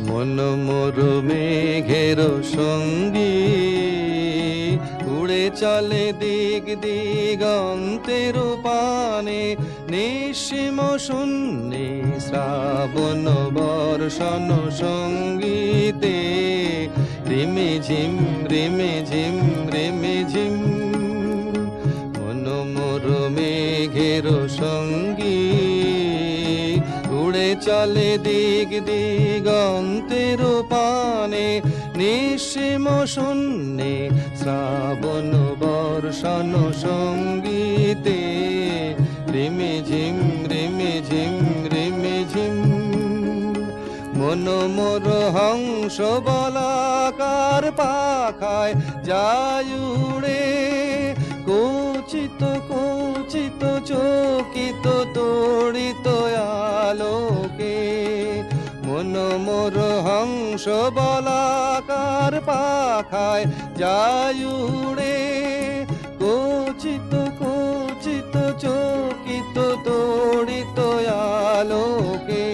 মন মোর মেঘের সঙ্গী, উড়ে চলে দিক দিগন্তের পানে, নিঃসীম শূন্যে শ্রাবণ বর্ষণ সঙ্গীতে, রিমি ঝিম রিমি ঝিম রিমি ঝিম। মন মোর মেঘের সঙ্গী, উড়ে চলে দিক দিগন্তের পানে, নিঃসীম শূন্যে শ্রাবণ বর্ষণ সঙ্গীতে, রিমি ঝিম রিমি ঝিম রিমি ঝিম। মন মোর হংস বলাকার পাখায় যায় উড়ে, কোচিত কোচিত চকিত তড়িত আলোকে। মন মোর হংস বলাকার পাখায় যায় উড়ে, কোচিত কোচিত চকিত তড়িত আলোকে।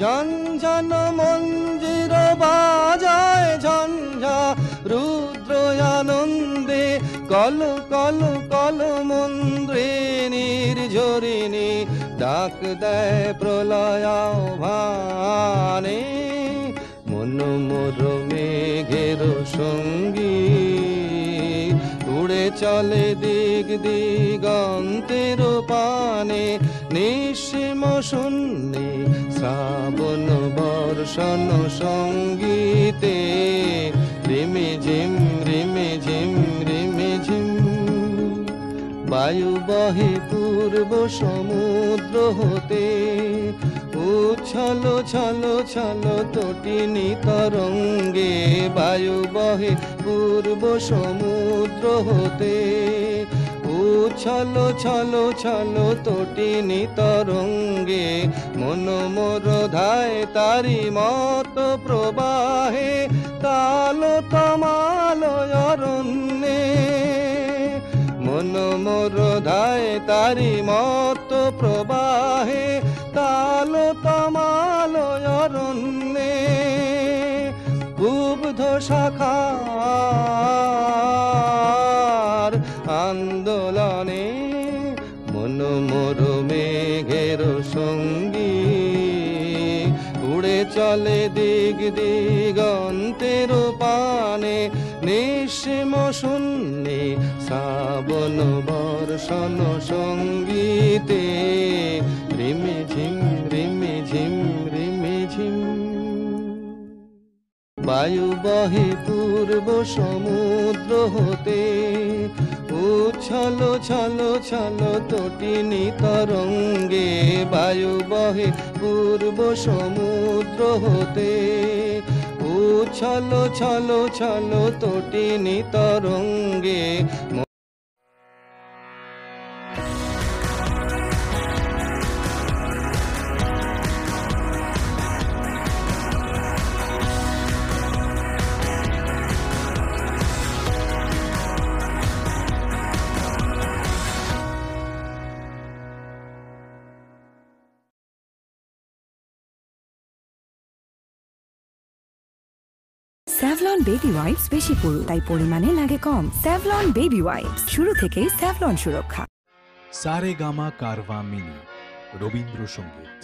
ঝনঝন মঞ্জির বাজায় ঝঞ্ঝা রুদ্র আনন্দে, কল কল কল মন্দ্রে নির্ঝরিণী ডাক দেয় প্রলয় আহ্বানে। মন মোর মেঘের সঙ্গী, উড়ে চলে দিক দিগন্তের পানে, নিঃসীম শূন্যে শ্রাবণ বর্ষণ সঙ্গীতে, রিমি ঝিম রিমি ঝিম রিমি ঝিম। বায়ু বহে পূর্ব সমুদ্র হতে, উচ্ছল ছল ছল তটিনী তরঙ্গে। বায়ু বহে পূর্ব সমুদ্র হতে, উচ্ছল ছল ছল তটিনী তরঙ্গে। মন মোর ধায় তারি মত প্রবাহে, তাল তমাল অরণ্যে। মন মোর ধায় তারি মত প্রবাহে, তাল তমাল অরণ্যে। কুব্ধ শাখার আন্দোলনে, মন মোর মেঘের সঙ্গী, উড়ে চলে দিক দিগন্তের পানে, নিঃসীম শূন্যে শ্রাবণ বর্ষণ সঙ্গীতে, রিমি ঝিম রিমি ঝিম রিমি ঝিম। বায়ু বহে পূর্ব সমুদ্র হতে, উচ্ছল ছল ছল তটিনী তরঙ্গে। বায়ু বহে পূর্ব সমুদ্র হতে, উচ্ছল ছল ছল তটিনী তরঙ্গে। স্যাভলন বেবি ওয়াইপস বেশি পুরু, তাই পরিমাণে লাগে কম। স্যাভলন বেবি ওয়াইপস, শুরু থেকেই স্যাভলন সুরক্ষা। সারেগামা কারভা মিনি রবীন্দ্রসঙ্গীত।